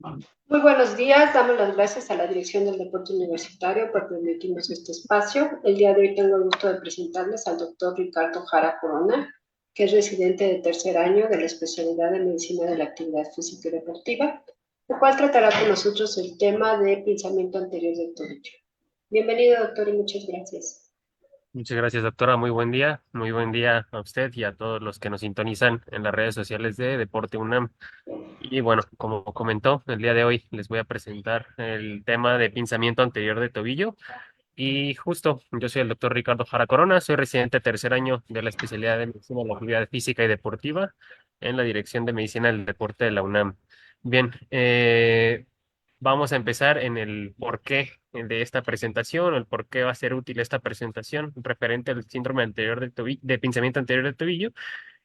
Muy buenos días, damos las gracias a la Dirección del Deporte Universitario por permitirnos este espacio. El día de hoy tengo el gusto de presentarles al doctor Ricardo Jara Corona, que es residente de tercer año de la especialidad de Medicina de la Actividad Física y Deportiva, el cual tratará con nosotros el tema de pinzamiento anterior del tobillo. Bienvenido, doctor, y muchas gracias. Muchas gracias, doctora. Muy buen día. Muy buen día a usted y a todos los que nos sintonizan en las redes sociales de Deporte UNAM. Y bueno, como comentó, el día de hoy les voy a presentar el tema de pinzamiento anterior de tobillo. Y justo, yo soy el doctor Ricardo Jara Corona, soy residente tercer año de la especialidad de Medicina de la Actividad Física y Deportiva en la Dirección de Medicina del Deporte de la UNAM. Bien, vamos a empezar en el porqué de esta presentación, el por qué va a ser útil esta presentación referente al síndrome anterior del tobillo, de pinzamiento anterior del tobillo.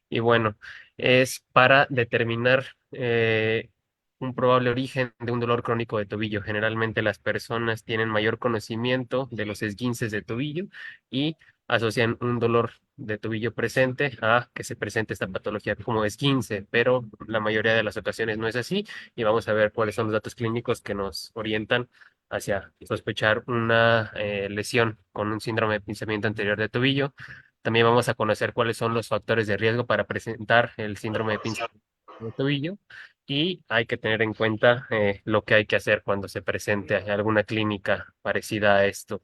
Y bueno, es para determinar un probable origen de un dolor crónico de tobillo. Generalmente las personas tienen mayor conocimiento de los esguinces de tobillo y asocian un dolor de tobillo presente a que se presente esta patología como esguince, pero la mayoría de las ocasiones no es así y vamos a ver cuáles son los datos clínicos que nos orientan hacia sospechar una lesión con un síndrome de pinzamiento anterior de tobillo. También vamos a conocer cuáles son los factores de riesgo para presentar el síndrome de pinzamiento de tobillo y hay que tener en cuenta lo que hay que hacer cuando se presente alguna clínica parecida a esto.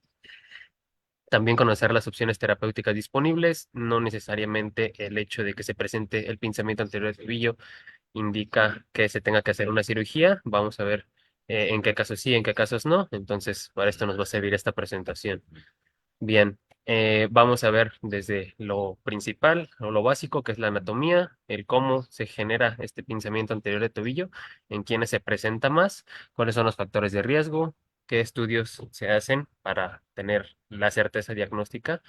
También conocer las opciones terapéuticas disponibles. No necesariamente el hecho de que se presente el pinzamiento anterior del tobillo indica que se tenga que hacer una cirugía. Vamos a ver en qué casos sí, en qué casos no. Entonces, para esto nos va a servir esta presentación. Bien, vamos a ver desde lo principal o lo básico, que es la anatomía, el cómo se genera este pinzamiento anterior de tobillo, en quiénes se presenta más, cuáles son los factores de riesgo, qué estudios se hacen para tener la certeza diagnóstica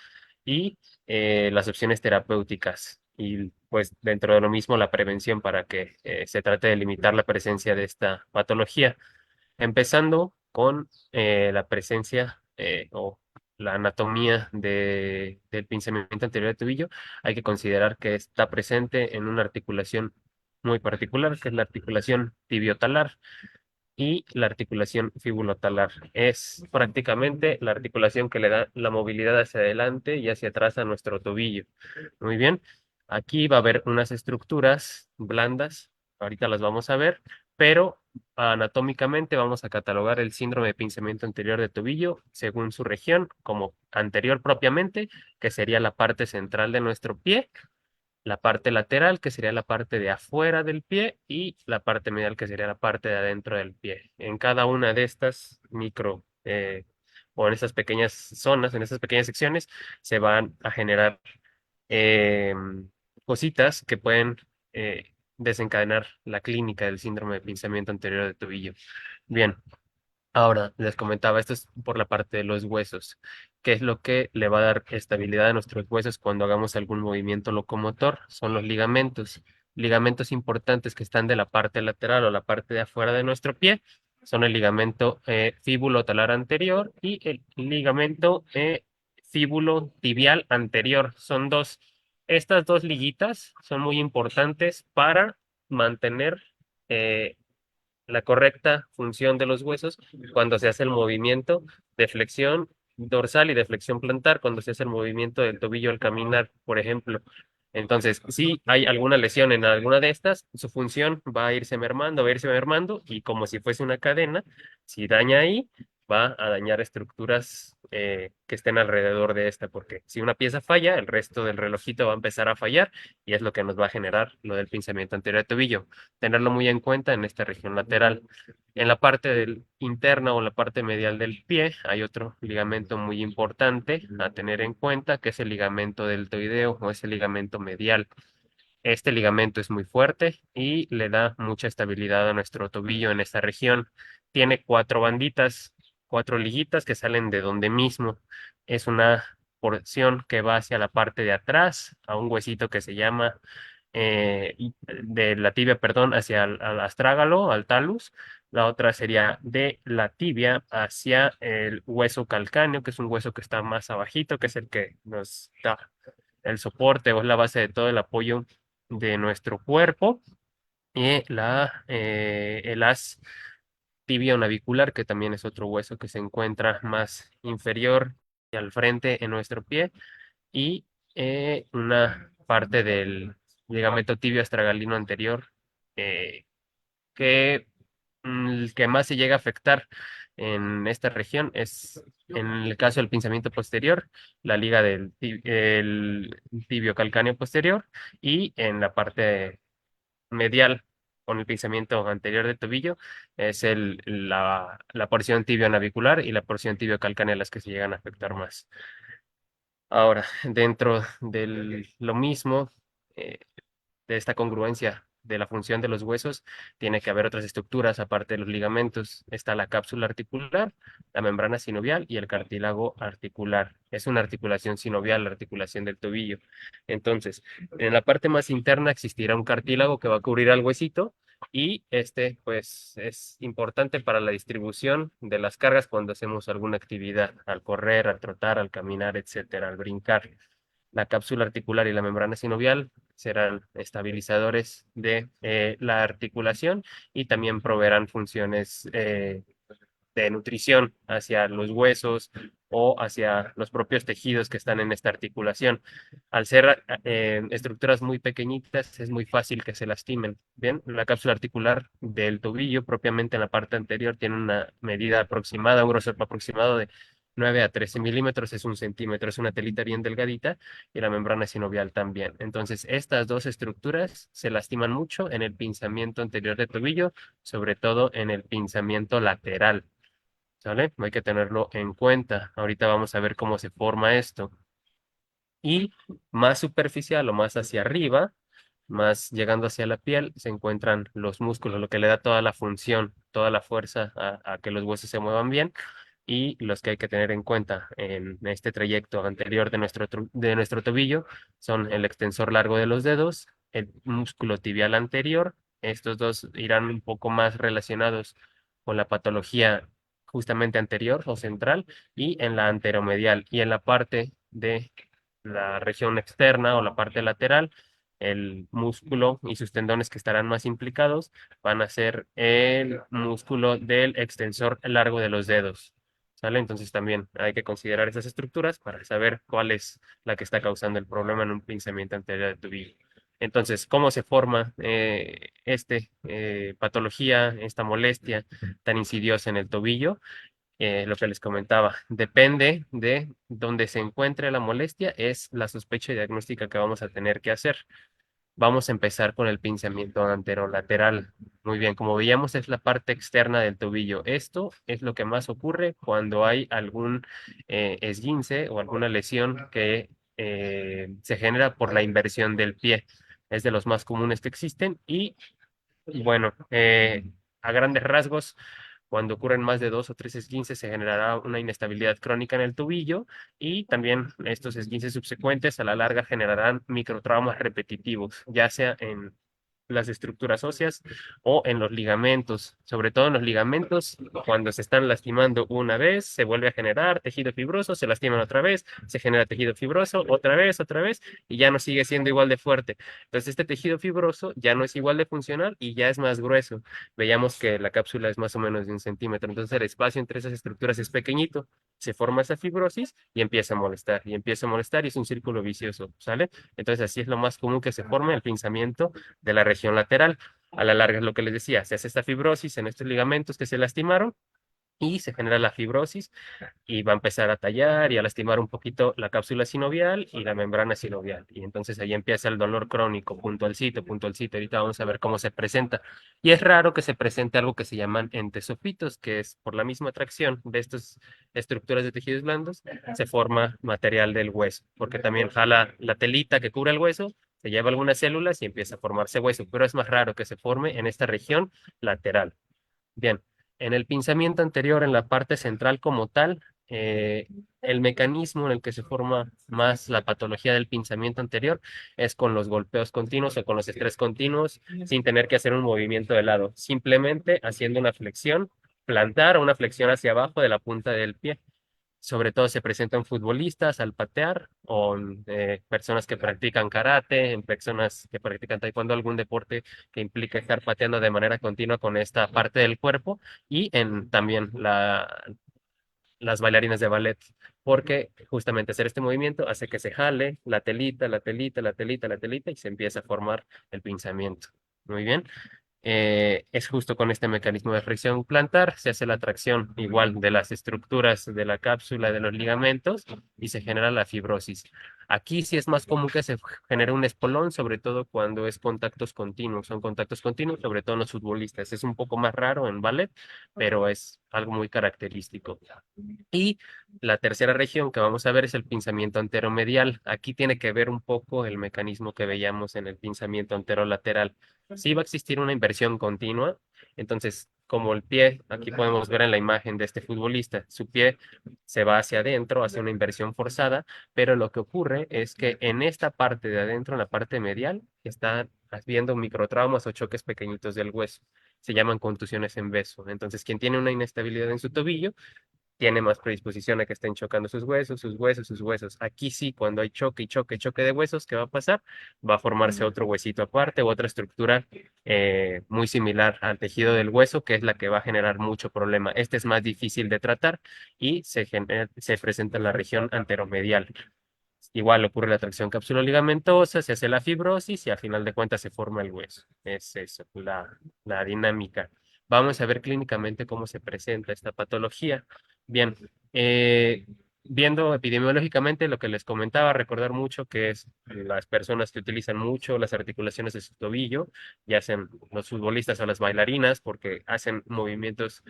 y las opciones terapéuticas. Y pues dentro de lo mismo la prevención para que se trate de limitar la presencia de esta patología. Empezando con la presencia o la anatomía del pinzamiento anterior de tobillo, hay que considerar que está presente en una articulación muy particular, que es la articulación tibiotalar y la articulación fibulotalar. Es prácticamente la articulación que le da la movilidad hacia adelante y hacia atrás a nuestro tobillo. Muy bien. Aquí va a haber unas estructuras blandas, ahorita las vamos a ver, pero anatómicamente vamos a catalogar el síndrome de pinzamiento anterior de tobillo según su región, como anterior propiamente, que sería la parte central de nuestro pie, la parte lateral, que sería la parte de afuera del pie, y la parte medial, que sería la parte de adentro del pie. En cada una de estas o en estas pequeñas zonas, en estas pequeñas secciones, se van a generar eh, cositas que pueden desencadenar la clínica del síndrome de pinzamiento anterior de tobillo. Bien. Ahora, les comentaba, esto es por la parte de los huesos. ¿Qué es lo que le va a dar estabilidad a nuestros huesos cuando hagamos algún movimiento locomotor? Son los ligamentos. Ligamentos importantes que están de la parte lateral o la parte de afuera de nuestro pie son el ligamento fíbulo-talar anterior y el ligamento fíbulo-tibial anterior. Son dos. Estas dos liguitas son muy importantes para mantener eh, la correcta función de los huesos cuando se hace el movimiento de flexión dorsal y de flexión plantar, cuando se hace el movimiento del tobillo al caminar, por ejemplo. Entonces, si hay alguna lesión en alguna de estas, su función va a irse mermando, y como si fuese una cadena, si daña ahí, va a dañar estructuras que estén alrededor de esta, porque si una pieza falla, el resto del relojito va a empezar a fallar y es lo que nos va a generar lo del pinzamiento anterior de tobillo. Tenerlo muy en cuenta en esta región lateral. En la parte interna o en la parte medial del pie hay otro ligamento muy importante a tener en cuenta, que es el ligamento deltoideo o ese ligamento medial. Este ligamento es muy fuerte y le da mucha estabilidad a nuestro tobillo en esta región. Tiene cuatro banditas, cuatro liguitas que salen de donde mismo. Es una porción que va hacia la parte de atrás, a un huesito que se llama de la tibia, perdón, hacia al astrágalo, al talus. La otra sería de la tibia hacia el hueso calcáneo, que es un hueso que está más abajito, que es el que nos da el soporte o es la base de todo el apoyo de nuestro cuerpo. Y el haz tibio navicular, que también es otro hueso que se encuentra más inferior y al frente en nuestro pie, y una parte del ligamento tibio astragalino anterior, eh, que el que más se llega a afectar en esta región es, en el caso del pinzamiento posterior, la liga del el tibio calcáneo posterior, y en la parte medial con el pinzamiento anterior del tobillo es la porción tibio navicular y la porción tibio calcánea las que se llegan a afectar más. Ahora, dentro de lo mismo, eh, de esta congruencia de la función de los huesos, tiene que haber otras estructuras aparte de los ligamentos. Está la cápsula articular, la membrana sinovial y el cartílago articular. Es una articulación sinovial, la articulación del tobillo. Entonces, en la parte más interna existirá un cartílago que va a cubrir al huesito, y este, pues, es importante para la distribución de las cargas cuando hacemos alguna actividad, al correr, al trotar, al caminar, etcétera, al brincar. La cápsula articular y la membrana sinovial serán estabilizadores de la articulación, y también proveerán funciones de nutrición hacia los huesos o hacia los propios tejidos que están en esta articulación. Al ser estructuras muy pequeñitas, es muy fácil que se lastimen. Bien, la cápsula articular del tobillo, propiamente en la parte anterior, tiene una medida aproximada, un grosor aproximado de 9 a 13 milímetros, es un centímetro, es una telita bien delgadita, y la membrana sinovial también. Entonces, estas dos estructuras se lastiman mucho en el pinzamiento anterior del tobillo, sobre todo en el pinzamiento lateral. ¿Sale? Hay que tenerlo en cuenta. Ahorita vamos a ver cómo se forma esto. Y más superficial o más hacia arriba, más llegando hacia la piel, se encuentran los músculos, lo que le da toda la función, toda la fuerza a que los huesos se muevan bien. Y los que hay que tener en cuenta en este trayecto anterior de de nuestro tobillo son el extensor largo de los dedos, el músculo tibial anterior. Estos dos irán un poco más relacionados con la patología justamente anterior o central, y en la anteromedial. Y en la parte de la región externa o la parte lateral, el músculo y sus tendones que estarán más implicados van a ser el músculo del extensor largo de los dedos. ¿Sale? Entonces también hay que considerar esas estructuras para saber cuál es la que está causando el problema en un pinzamiento anterior del tobillo. Entonces, ¿cómo se forma patología, esta molestia tan insidiosa en el tobillo? Lo que les comentaba, depende de dónde se encuentre la molestia, es la sospecha diagnóstica que vamos a tener que hacer. Vamos a empezar con el pinzamiento anterolateral. Muy bien, como veíamos, es la parte externa del tobillo. Esto es lo que más ocurre cuando hay algún esguince o alguna lesión que se genera por la inversión del pie. Es de los más comunes que existen, y bueno, a grandes rasgos, cuando ocurren más de 2 o 3 esguinces, se generará una inestabilidad crónica en el tobillo, y también estos esguinces subsecuentes a la larga generarán microtraumas repetitivos, ya sea en las estructuras óseas o en los ligamentos. Sobre todo en los ligamentos, cuando se están lastimando una vez, se vuelve a generar tejido fibroso, se lastiman otra vez, se genera tejido fibroso, otra vez, y ya no sigue siendo igual de fuerte. Entonces, este tejido fibroso ya no es igual de funcional y ya es más grueso. Veíamos que la cápsula es más o menos de 1 centímetro, entonces el espacio entre esas estructuras es pequeñito, se forma esa fibrosis y empieza a molestar, y empieza a molestar, y es un círculo vicioso, ¿sale? Entonces, así es lo más común que se forme el pinzamiento de la región lateral. A la larga es lo que les decía, se hace esta fibrosis en estos ligamentos que se lastimaron, y se genera la fibrosis, y va a empezar a tallar y a lastimar un poquito la cápsula sinovial y la membrana sinovial. Y entonces ahí empieza el dolor crónico, puntualcito, puntualcito. Ahorita vamos a ver cómo se presenta. Y es raro que se presente algo que se llaman entesofitos, que es por la misma atracción de estas estructuras de tejidos blandos, se forma material del hueso, porque también jala la telita que cubre el hueso, se lleva algunas células y empieza a formarse hueso, pero es más raro que se forme en esta región lateral. Bien, en el pinzamiento anterior, en la parte central como tal, el mecanismo en el que se forma más la patología del pinzamiento anterior es con los golpeos continuos o con los estrés continuos, sin tener que hacer un movimiento de lado, simplemente haciendo una flexión plantar o una flexión hacia abajo de la punta del pie. Sobre todo se presentan futbolistas al patear o personas que practican karate, en personas que practican taekwondo, algún deporte que implica estar pateando de manera continua con esta parte del cuerpo y en también las bailarinas de ballet, porque justamente hacer este movimiento hace que se jale la telita, la telita, la telita, la telita y se empieza a formar el pinzamiento. Muy bien. Es justo con este mecanismo de fricción plantar, se hace la tracción igual de las estructuras de la cápsula de los ligamentos y se genera la fibrosis. Aquí sí es más común que se genere un espolón, sobre todo cuando es contactos continuos, son contactos continuos, sobre todo en los futbolistas. Es un poco más raro en ballet, pero es algo muy característico. Y la tercera región que vamos a ver es el pinzamiento anteromedial. Aquí tiene que ver un poco el mecanismo que veíamos en el pinzamiento anterolateral. Sí va a existir una inversión continua, entonces como el pie, aquí podemos ver en la imagen de este futbolista, su pie se va hacia adentro, hace una inversión forzada, pero lo que ocurre es que en esta parte de adentro, en la parte medial, están habiendo microtraumas o choques pequeñitos del hueso. Se llaman contusiones en beso. Entonces, quien tiene una inestabilidad en su tobillo tiene más predisposición a que estén chocando sus huesos, sus huesos, sus huesos. Aquí sí, cuando hay choque y choque, choque de huesos, ¿qué va a pasar? Va a formarse otro huesito aparte, otra estructura muy similar al tejido del hueso, que es la que va a generar mucho problema. Este es más difícil de tratar y se presenta en la región anteromedial. Igual ocurre la tracción capsuloligamentosa, se hace la fibrosis y al final de cuentas se forma el hueso. Es eso, la dinámica. Vamos a ver clínicamente cómo se presenta esta patología. Bien, viendo epidemiológicamente lo que les comentaba, recordar mucho que es las personas que utilizan mucho las articulaciones de su tobillo, ya sean los futbolistas o las bailarinas, porque hacen movimientos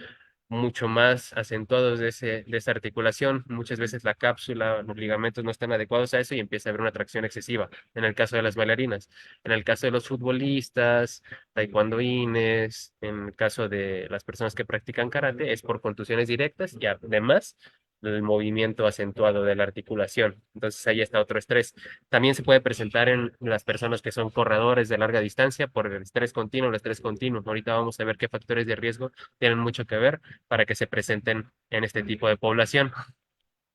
mucho más acentuados de esa articulación. Muchas veces la cápsula, los ligamentos no están adecuados a eso y empieza a haber una tracción excesiva, en el caso de las bailarinas. En el caso de los futbolistas, taekwondoines, en el caso de las personas que practican karate, es por contusiones directas y además el movimiento acentuado de la articulación. Entonces ahí está otro estrés. También se puede presentar en las personas que son corredores de larga distancia por el estrés continuo, el estrés continuo. Ahorita vamos a ver qué factores de riesgo tienen mucho que ver para que se presenten en este tipo de población.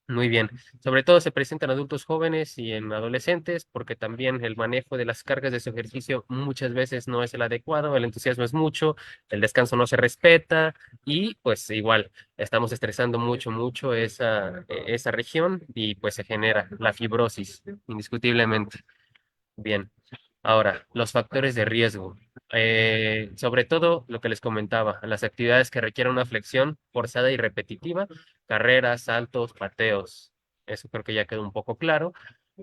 Muy bien. Sobre todo se presentan adultos jóvenes y en adolescentes, porque también el manejo de las cargas de su ejercicio muchas veces no es el adecuado, el entusiasmo es mucho, el descanso no se respeta y pues igual estamos estresando mucho esa región y pues se genera la fibrosis, indiscutiblemente. Bien. Ahora, los factores de riesgo. Sobre todo lo que les comentaba, las actividades que requieren una flexión forzada y repetitiva, carreras, saltos, pateos. Eso creo que ya quedó un poco claro.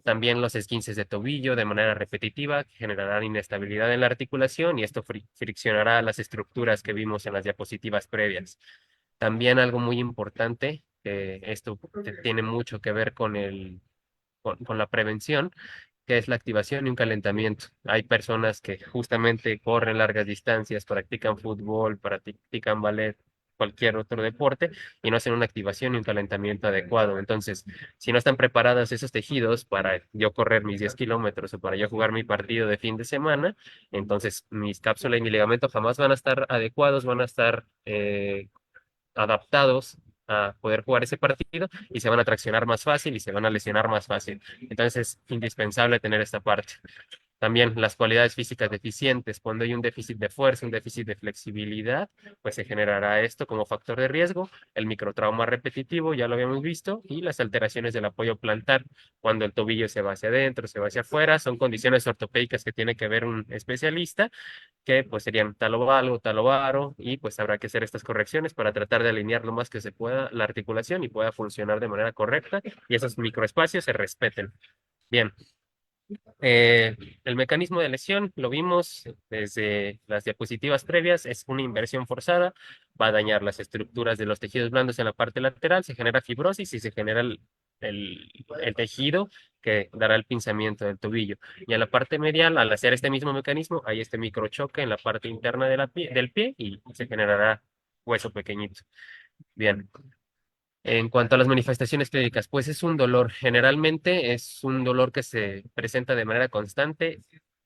También los esguinces de tobillo de manera repetitiva que generarán inestabilidad en la articulación y esto friccionará las estructuras que vimos en las diapositivas previas. También algo muy importante, esto tiene mucho que ver con la prevención, que es la activación y un calentamiento. Hay personas que justamente corren largas distancias, practican fútbol, practican ballet, cualquier otro deporte, y no hacen una activación y un calentamiento adecuado. Entonces, si no están preparados esos tejidos para yo correr mis 10 kilómetros o para yo jugar mi partido de fin de semana, entonces mis cápsulas y mi ligamento jamás van a estar adecuados, van a estar adaptados a poder jugar ese partido y se van a traccionar más fácil y se van a lesionar más fácil. Entonces es indispensable tener esta parte. También las cualidades físicas deficientes. Cuando hay un déficit de fuerza, un déficit de flexibilidad, pues se generará esto como factor de riesgo. El microtrauma repetitivo, ya lo habíamos visto, y las alteraciones del apoyo plantar. Cuando el tobillo se va hacia adentro, se va hacia afuera, son condiciones ortopédicas que tiene que ver un especialista, que pues serían talovalgo, talovaro, y pues habrá que hacer estas correcciones para tratar de alinear lo más que se pueda la articulación y pueda funcionar de manera correcta y esos microespacios se respeten. Bien. Eh, el mecanismo de lesión, lo vimos desde las diapositivas previas, es una inversión forzada, va a dañar las estructuras de los tejidos blandos en la parte lateral, se genera fibrosis y se genera el, el tejido que dará el pinzamiento del tobillo. Y en la parte medial, al hacer este mismo mecanismo, hay este microchoque en la parte interna de del pie y se generará hueso pequeñito. Bien. En cuanto a las manifestaciones clínicas, pues es un dolor. Generalmente es un dolor que se presenta de manera constante.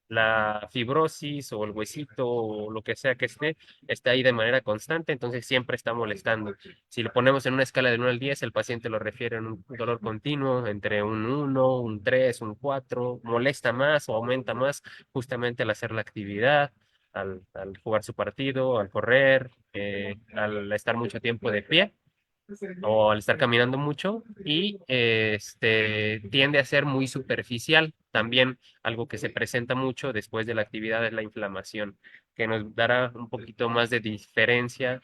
la fibrosis o el huesito o lo que sea que esté, está ahí de manera constante, entonces siempre está molestando. Si lo ponemos en una escala de 1 al 10, el paciente lo refiere en un dolor continuo entre un 1, un 3, un 4, molesta más o aumenta más justamente al hacer la actividad, al jugar su partido, al correr, al estar mucho tiempo de pie o al estar caminando mucho y tiende a ser muy superficial. También algo que se presenta mucho después de la actividad es la inflamación, que nos dará un poquito más de diferencia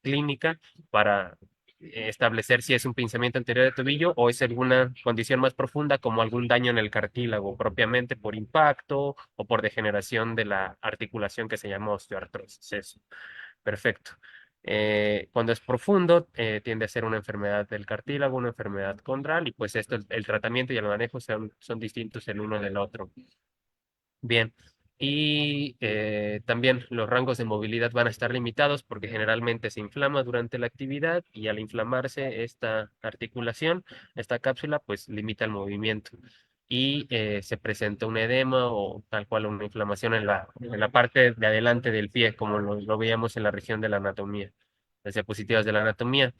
clínica para establecer si es un pinzamiento anterior de tobillo o es alguna condición más profunda como algún daño en el cartílago propiamente por impacto o por degeneración de la articulación que se llama osteoartrosis. Eso. Perfecto. Cuando es profundo, tiende a ser una enfermedad del cartílago, una enfermedad condral, y pues esto, el tratamiento y el manejo son distintos el uno del otro. Bien. Y también los rangos de movilidad van a estar limitados porque generalmente se inflama durante la actividad y al inflamarse esta articulación, esta cápsula, pues limita el movimiento y se presenta un edema o tal cual una inflamación en la parte de adelante del pie, como lo veíamos en la región de la anatomía, las diapositivas de la anatomía.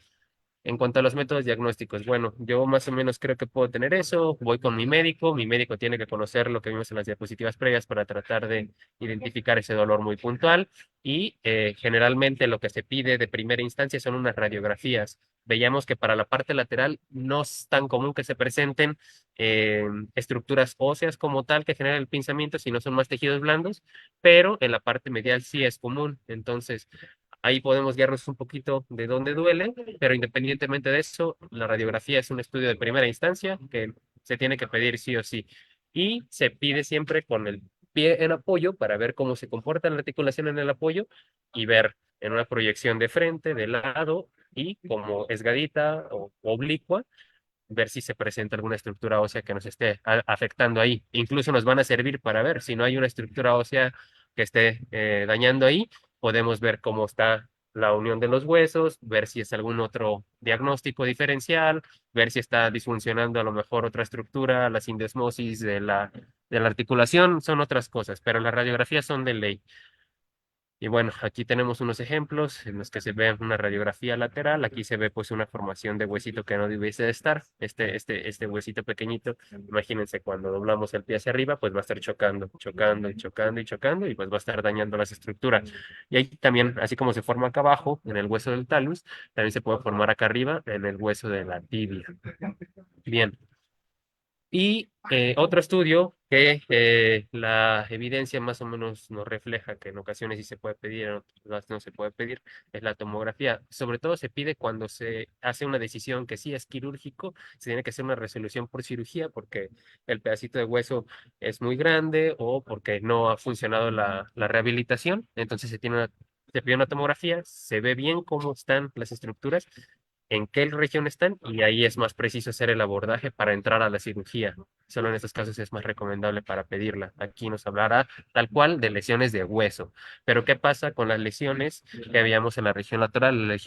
En cuanto a los métodos diagnósticos, bueno, yo más o menos creo que puedo tener eso, voy con mi médico tiene que conocer lo que vimos en las diapositivas previas para tratar de identificar ese dolor muy puntual y generalmente lo que se pide de primera instancia son unas radiografías. Veíamos que para la parte lateral no es tan común que se presenten estructuras óseas como tal que generen el pinzamiento, sino son más tejidos blandos, pero en la parte medial sí es común. Entonces, ahí podemos guiarnos un poquito de dónde duele, pero independientemente de eso, la radiografía es un estudio de primera instancia que se tiene que pedir sí o sí. Y se pide siempre con el pie en apoyo para ver cómo se comporta la articulación en el apoyo y ver en una proyección de frente, de lado y como esgadita o oblicua, ver si se presenta alguna estructura ósea que nos esté afectando ahí. Incluso nos van a servir para ver si no hay una estructura ósea que esté dañando ahí, podemos ver cómo está la unión de los huesos, ver si es algún otro diagnóstico diferencial, ver si está disfuncionando a lo mejor otra estructura, la sindesmosis de la articulación, son otras cosas, pero las radiografías son de ley. Y bueno, aquí tenemos unos ejemplos en los que se ve una radiografía lateral. Aquí se ve pues una formación de huesito que no debiese de estar. Este huesito pequeñito, imagínense cuando doblamos el pie hacia arriba, pues va a estar chocando, chocando y chocando y chocando y pues va a estar dañando las estructuras. Y ahí también, así como se forma acá abajo en el hueso del talus, también se puede formar acá arriba en el hueso de la tibia. Bien. Y otro estudio que la evidencia más o menos nos refleja que en ocasiones sí se puede pedir, en otras no se puede pedir, es la tomografía. Sobre todo se pide cuando se hace una decisión que sí es quirúrgico, se tiene que hacer una resolución por cirugía porque el pedacito de hueso es muy grande o porque no ha funcionado la rehabilitación. Entonces se pide una tomografía, se ve bien cómo están las estructuras en qué región están y ahí es más preciso hacer el abordaje para entrar a la cirugía. Solo en estos casos es más recomendable para pedirla. Aquí nos hablará tal cual de lesiones de hueso. Pero ¿qué pasa con las lesiones que habíamos en la región lateral?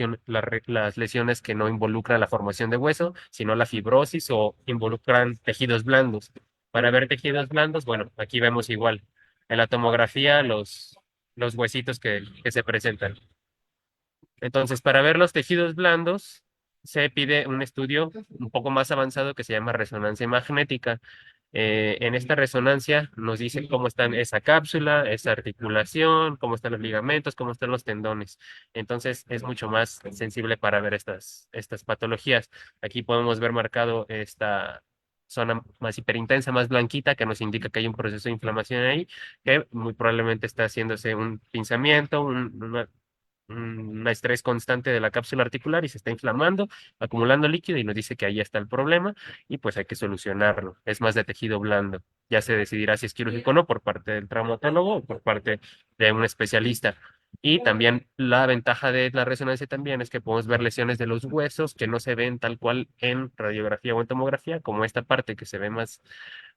Las lesiones que no involucran la formación de hueso, sino la fibrosis o involucran tejidos blandos. Para ver tejidos blandos, bueno, aquí vemos igual en la tomografía los huesitos que se presentan. Entonces, para ver los tejidos blandos, se pide un estudio un poco más avanzado que se llama resonancia magnética. En esta resonancia nos dice cómo están esa cápsula, esa articulación, cómo están los ligamentos, cómo están los tendones. Entonces, es mucho más sensible para ver estas patologías. Aquí podemos ver marcado esta zona más hiperintensa, más blanquita, que nos indica que hay un proceso de inflamación ahí, que muy probablemente está haciéndose un pinzamiento, un estrés constante de la cápsula articular y se está inflamando, acumulando líquido y nos dice que ahí está el problema y pues hay que solucionarlo. Es más de tejido blando. Ya se decidirá si es quirúrgico o no por parte del traumatólogo o por parte de un especialista. Y también la ventaja de la resonancia también es que podemos ver lesiones de los huesos que no se ven tal cual en radiografía o en tomografía, como esta parte que se ve más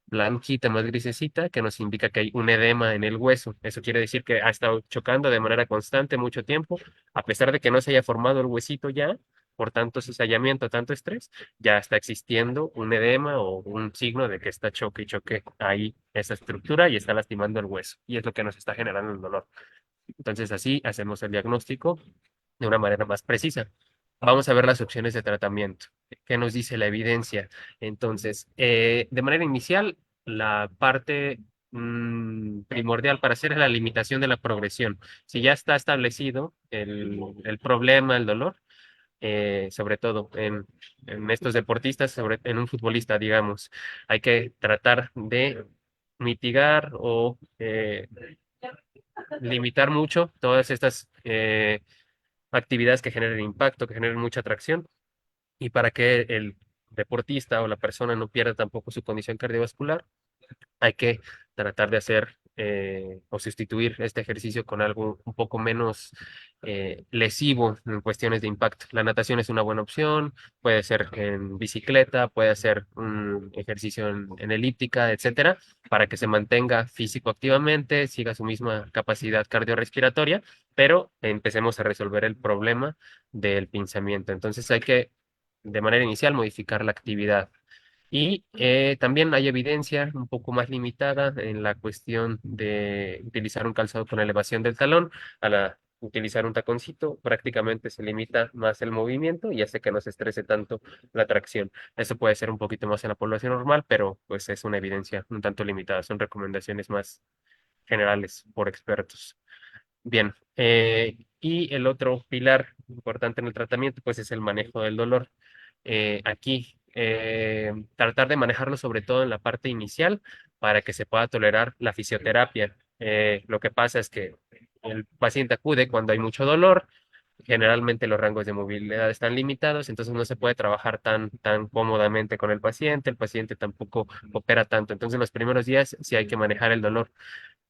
blanquita, más grisecita, que nos indica que hay un edema en el hueso. Eso quiere decir que ha estado chocando de manera constante mucho tiempo, a pesar de que no se haya formado el huesito ya, por tanto cizallamiento, tanto estrés, ya está existiendo un edema o un signo de que está choque y choque ahí esa estructura y está lastimando el hueso. Y es lo que nos está generando el dolor. Entonces así hacemos el diagnóstico de una manera más precisa. Vamos a ver las opciones de tratamiento. ¿Qué nos dice la evidencia? Entonces, de manera inicial, la parte primordial para hacer es la limitación de la progresión. Si ya está establecido el problema, el dolor, sobre todo en estos deportistas, en un futbolista, digamos, hay que tratar de mitigar o limitar mucho todas estas actividades que generen impacto, que generen mucha atracción, y para que el deportista o la persona no pierda tampoco su condición cardiovascular, hay que tratar de hacer o sustituir este ejercicio con algo un poco menos lesivo en cuestiones de impacto. La natación es una buena opción, puede ser en bicicleta, puede ser un ejercicio en elíptica, etcétera, para que se mantenga físico activamente, siga su misma capacidad cardiorrespiratoria, pero empecemos a resolver el problema del pinzamiento. Entonces hay que, de manera inicial, modificar la actividad. Y también hay evidencia un poco más limitada en la cuestión de utilizar un calzado con elevación del talón. Utilizar un taconcito, prácticamente se limita más el movimiento y hace que no se estrese tanto la tracción. Eso puede ser un poquito más en la población normal, pero pues es una evidencia un tanto limitada. Son recomendaciones más generales por expertos. Bien, y el otro pilar importante en el tratamiento, pues es el manejo del dolor. Aquí, tratar de manejarlo sobre todo en la parte inicial para que se pueda tolerar la fisioterapia. Lo que pasa es que el paciente acude cuando hay mucho dolor, generalmente los rangos de movilidad están limitados, entonces no se puede trabajar tan cómodamente con el paciente tampoco opera tanto. Entonces, los primeros días sí hay que manejar el dolor.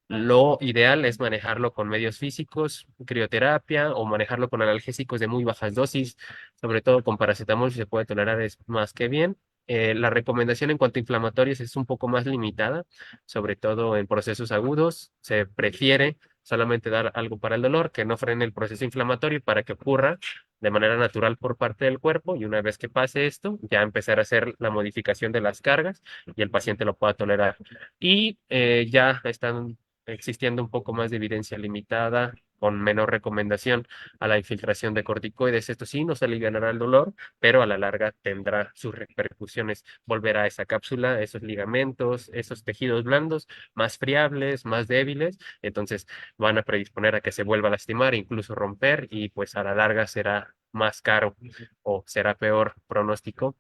Lo ideal es manejarlo con medios físicos, crioterapia o manejarlo con analgésicos de muy bajas dosis, sobre todo con paracetamol, si se puede tolerar es más que bien. La recomendación en cuanto a inflamatorios es un poco más limitada, sobre todo en procesos agudos. Se prefiere solamente dar algo para el dolor, que no frene el proceso inflamatorio para que ocurra de manera natural por parte del cuerpo y una vez que pase esto, ya empezar a hacer la modificación de las cargas y el paciente lo pueda tolerar. Y ya están existiendo un poco más de evidencia limitada, con menor recomendación a la infiltración de corticoides. Esto sí nos aliviará el dolor, pero a la larga tendrá sus repercusiones. Volverá a esa cápsula, esos ligamentos, esos tejidos blandos, más friables, más débiles, entonces van a predisponer a que se vuelva a lastimar, incluso romper, y pues a la larga será más caro o será peor pronóstico.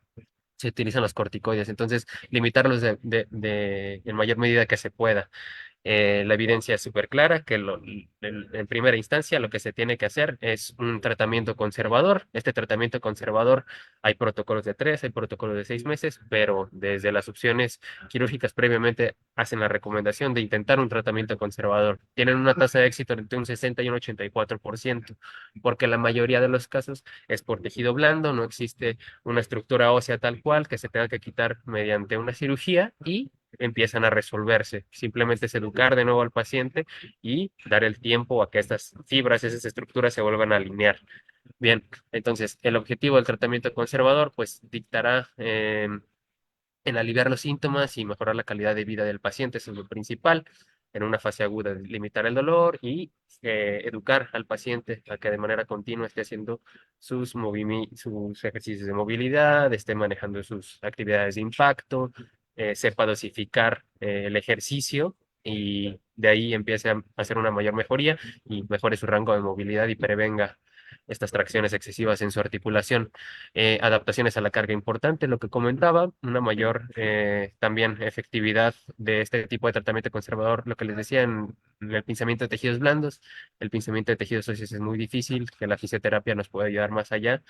Se utilizan los corticoides, entonces limitarlos en mayor medida que se pueda. La evidencia es súper clara que en primera instancia lo que se tiene que hacer es un tratamiento conservador. Este tratamiento conservador hay protocolos de 3, hay protocolos de 6 meses, pero desde las opciones quirúrgicas previamente hacen la recomendación de intentar un tratamiento conservador. Tienen una tasa de éxito entre un 60 y un 84%, porque la mayoría de los casos es por tejido blando, no existe una estructura ósea tal cual que se tenga que quitar mediante una cirugía y empiezan a resolverse. Simplemente es educar de nuevo al paciente y dar el tiempo a que estas fibras, esas estructuras se vuelvan a alinear. Bien, entonces el objetivo del tratamiento conservador pues dictará en aliviar los síntomas y mejorar la calidad de vida del paciente, eso es lo principal. En una fase aguda, limitar el dolor y educar al paciente a que de manera continua esté haciendo sus ejercicios de movilidad, esté manejando sus actividades de impacto, sepa dosificar el ejercicio y de ahí empiece a hacer una mayor mejoría y mejore su rango de movilidad y prevenga estas tracciones excesivas en su articulación. Adaptaciones a la carga importante, lo que comentaba, una mayor también efectividad de este tipo de tratamiento conservador, lo que les decía en el pinzamiento de tejidos blandos, el pinzamiento de tejidos óseos es muy difícil, que la fisioterapia nos puede ayudar más allá,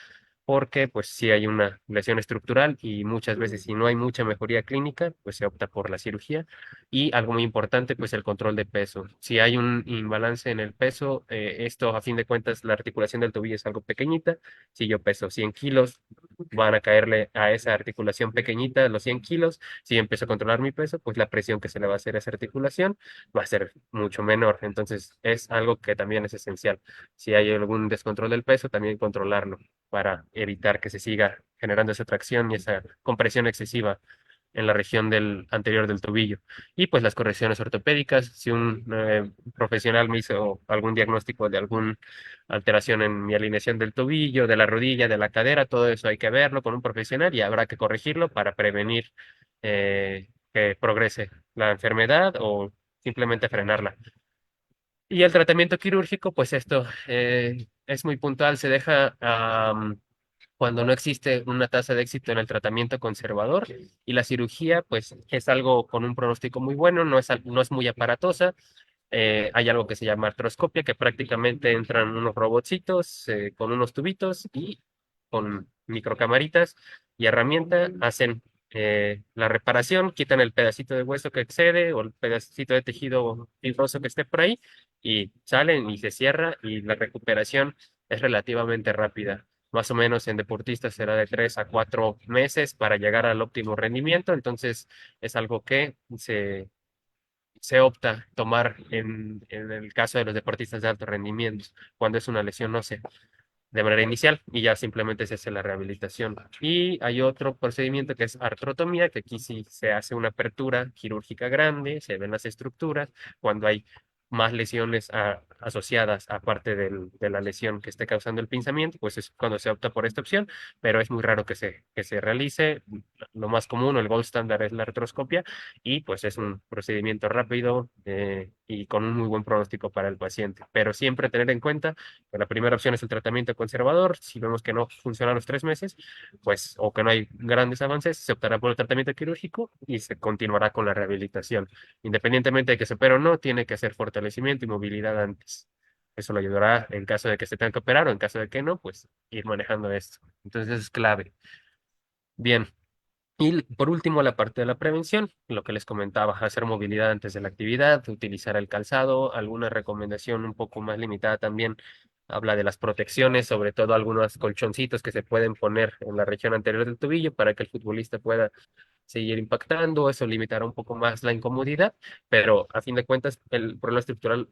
porque pues si hay una lesión estructural y muchas veces si no hay mucha mejoría clínica, pues se opta por la cirugía. Y algo muy importante, pues el control de peso. Si hay un imbalance en el peso, esto a fin de cuentas la articulación del tobillo es algo pequeñita. Si yo peso 100 kilos, van a caerle a esa articulación pequeñita los 100 kilos. Si empiezo a controlar mi peso, pues la presión que se le va a hacer a esa articulación va a ser mucho menor. Entonces es algo que también es esencial. Si hay algún descontrol del peso, también controlarlo para evitar que se siga generando esa tracción y esa compresión excesiva en la región del anterior del tobillo. Y pues las correcciones ortopédicas, si un profesional me hizo algún diagnóstico de alguna alteración en mi alineación del tobillo, de la rodilla, de la cadera, todo eso hay que verlo con un profesional y habrá que corregirlo para prevenir que progrese la enfermedad o simplemente frenarla. Y el tratamiento quirúrgico, pues esto es muy puntual, se deja cuando no existe una tasa de éxito en el tratamiento conservador y la cirugía, pues es algo con un pronóstico muy bueno, no es muy aparatosa. Hay algo que se llama artroscopia, que prácticamente entran unos robotcitos con unos tubitos y con microcamaritas y herramienta hacen la reparación, quitan el pedacito de hueso que excede o el pedacito de tejido fibroso que esté por ahí y salen y se cierra y la recuperación es relativamente rápida. Más o menos en deportistas será de 3 a 4 meses para llegar al óptimo rendimiento, entonces es algo que se opta tomar en el caso de los deportistas de alto rendimiento, cuando es una lesión ósea de manera inicial y ya simplemente se hace la rehabilitación. Y hay otro procedimiento que es artrotomía, que aquí sí se hace una apertura quirúrgica grande, se ven las estructuras, cuando hay más lesiones asociadas aparte de la lesión que esté causando el pinzamiento, pues es cuando se opta por esta opción, pero es muy raro que se realice. Lo más común o el gold standard es la artroscopia y pues es un procedimiento rápido y con un muy buen pronóstico para el paciente. Pero siempre tener en cuenta que la primera opción es el tratamiento conservador. Si vemos que no funciona a los 3 meses, pues o que no hay grandes avances, se optará por el tratamiento quirúrgico y se continuará con la rehabilitación. Independientemente de que se opere o no, tiene que hacer fortalecimiento y movilidad antes. Eso le ayudará en caso de que se tenga que operar o en caso de que no, pues ir manejando esto. Entonces es clave. Bien. Y por último, la parte de la prevención, lo que les comentaba, hacer movilidad antes de la actividad, utilizar el calzado, alguna recomendación un poco más limitada también habla de las protecciones, sobre todo algunos colchoncitos que se pueden poner en la región anterior del tobillo para que el futbolista pueda seguir impactando, eso limitará un poco más la incomodidad, pero a fin de cuentas el problema estructural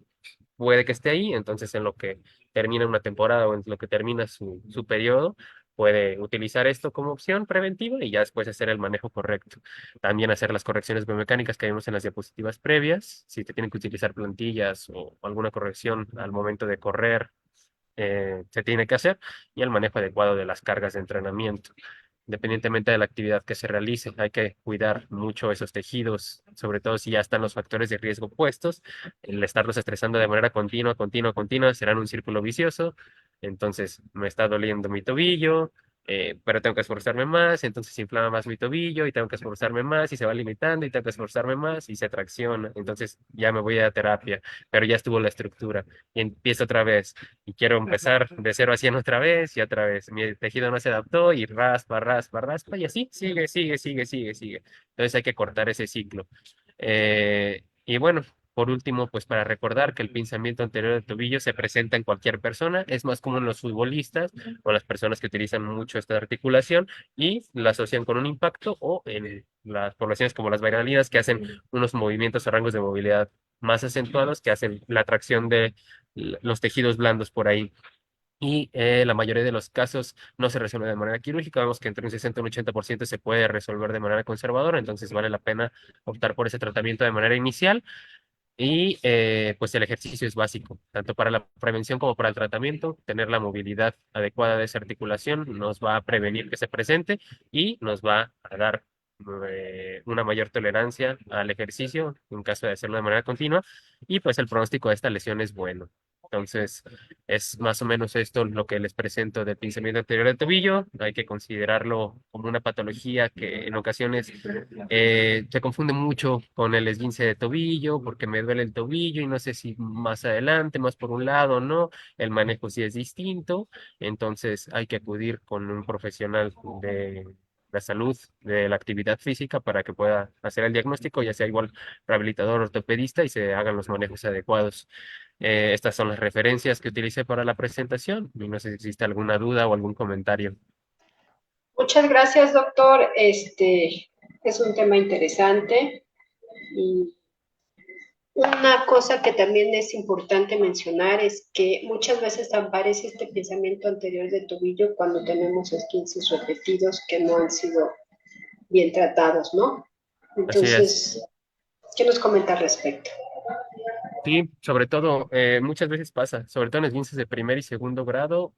puede que esté ahí, entonces en lo que termina una temporada o en lo que termina su periodo, puede utilizar esto como opción preventiva y ya después hacer el manejo correcto. También hacer las correcciones biomecánicas que vimos en las diapositivas previas, si te tienen que utilizar plantillas o alguna corrección al momento de correr, se tiene que hacer, y el manejo adecuado de las cargas de entrenamiento. Independientemente de la actividad que se realice, hay que cuidar mucho esos tejidos, sobre todo si ya están los factores de riesgo puestos. El estarlos estresando de manera continua, continua, continua, serán un círculo vicioso. Entonces, me está doliendo mi tobillo, pero tengo que esforzarme más, entonces se inflama más mi tobillo y tengo que esforzarme más y se va limitando y tengo que esforzarme más y se tracciona. Entonces, ya me voy a terapia, pero ya estuvo la estructura y empiezo otra vez y quiero empezar de 0 a 100 otra vez y otra vez. Mi tejido no se adaptó y raspa, raspa, raspa y así sigue, sigue, sigue, sigue, sigue. Entonces hay que cortar ese ciclo. Y bueno, por último, pues para recordar que el pinzamiento anterior del tobillo se presenta en cualquier persona, es más común en los futbolistas o las personas que utilizan mucho esta articulación y la asocian con un impacto o en las poblaciones como las bailarinas que hacen unos movimientos o rangos de movilidad más acentuados que hacen la atracción de los tejidos blandos por ahí. Y la mayoría de los casos no se resuelve de manera quirúrgica. Vemos que entre un 60 y un 80% se puede resolver de manera conservadora, entonces vale la pena optar por ese tratamiento de manera inicial. Y pues el ejercicio es básico, tanto para la prevención como para el tratamiento. Tener la movilidad adecuada de esa articulación nos va a prevenir que se presente y nos va a dar una mayor tolerancia al ejercicio en caso de hacerlo de manera continua. Y pues el pronóstico de esta lesión es bueno. Entonces, es más o menos esto lo que les presento del pinzamiento anterior del tobillo. Hay que considerarlo como una patología que en ocasiones se confunde mucho con el esguince de tobillo, porque me duele el tobillo y no sé si más adelante, más por un lado, no. El manejo sí es distinto, entonces hay que acudir con un profesional de la salud, de la actividad física, para que pueda hacer el diagnóstico, ya sea igual rehabilitador, ortopedista, y se hagan los manejos adecuados. Estas son las referencias que utilicé para la presentación. Y no sé si existe alguna duda o algún comentario. Muchas gracias, doctor. Es un tema interesante y Una cosa que también es importante mencionar es que muchas veces aparece este pensamiento anterior de tobillo cuando tenemos esguinces repetidos que no han sido bien tratados, ¿no? Así es. Entonces, ¿qué nos comenta al respecto? Sí, sobre todo, muchas veces pasa, sobre todo en esguinces de primer y segundo grado,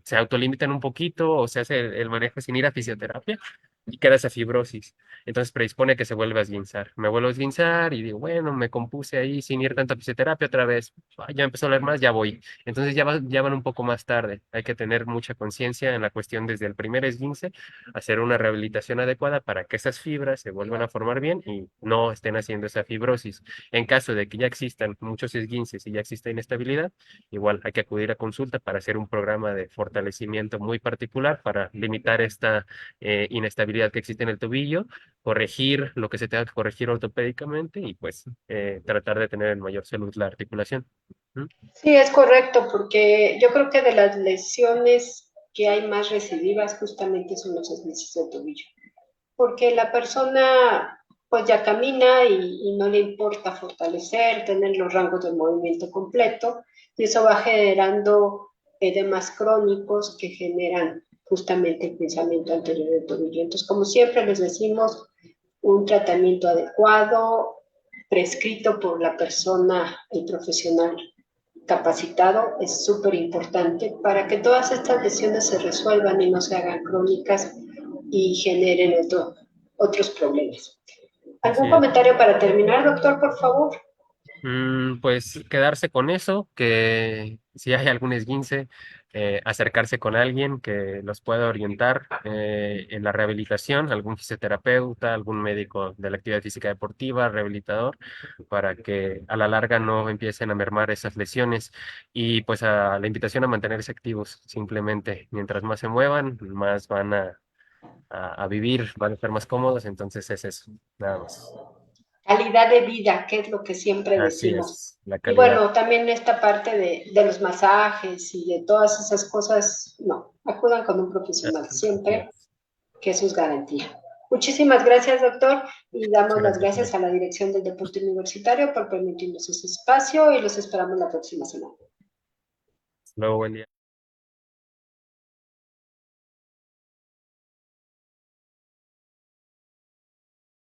se autolimitan un poquito o se hace el manejo sin ir a fisioterapia y queda esa fibrosis. Entonces predispone a que se vuelva a esguinzar. Me vuelvo a esguinzar y digo, bueno, me compuse ahí sin ir tanto a fisioterapia otra vez. Ya empezó a doler más, ya voy. Entonces ya van un poco más tarde. Hay que tener mucha conciencia en la cuestión desde el primer esguince, hacer una rehabilitación adecuada para que esas fibras se vuelvan a formar bien y no estén haciendo esa fibrosis. En caso de que ya existan muchos esguinces y ya exista inestabilidad, igual hay que acudir a consulta para hacer un programa de fortalecimiento muy particular para limitar esta inestabilidad que existe en el tobillo, corregir lo que se tenga que corregir ortopédicamente y pues tratar de tener en mayor salud la articulación. ¿Mm? Sí, es correcto, porque yo creo que de las lesiones que hay más recidivas justamente son los esguinces de tobillo, porque la persona pues ya camina y no le importa fortalecer, tener los rangos de movimiento completo, y eso va generando edemas crónicos que generan justamente el pensamiento anterior del tobillo. Entonces, como siempre les decimos, un tratamiento adecuado, prescrito por la persona, el profesional capacitado, es súper importante para que todas estas lesiones se resuelvan y no se hagan crónicas y generen otros problemas. Así ¿Algún es. comentario para terminar, doctor, por favor? Pues quedarse con eso, que si hay algún esguince, acercarse con alguien que los pueda orientar en la rehabilitación, algún fisioterapeuta, algún médico de la actividad física deportiva, rehabilitador, para que a la larga no empiecen a mermar esas lesiones. Y pues a la invitación a mantenerse activos, simplemente, mientras más se muevan, más van a vivir, van a estar más cómodos, entonces es eso, nada más. Calidad de vida, que es lo que siempre Así decimos. es, la Y calidad. bueno, también esta parte de los masajes y de todas esas cosas, no, acudan con un profesional Así siempre, es. que eso es garantía. Muchísimas gracias, doctor, y damos Muchas las gracias, gracias doctora. a la Dirección del Deporte Universitario por permitirnos ese espacio y los esperamos la próxima semana. Hasta luego, buen día.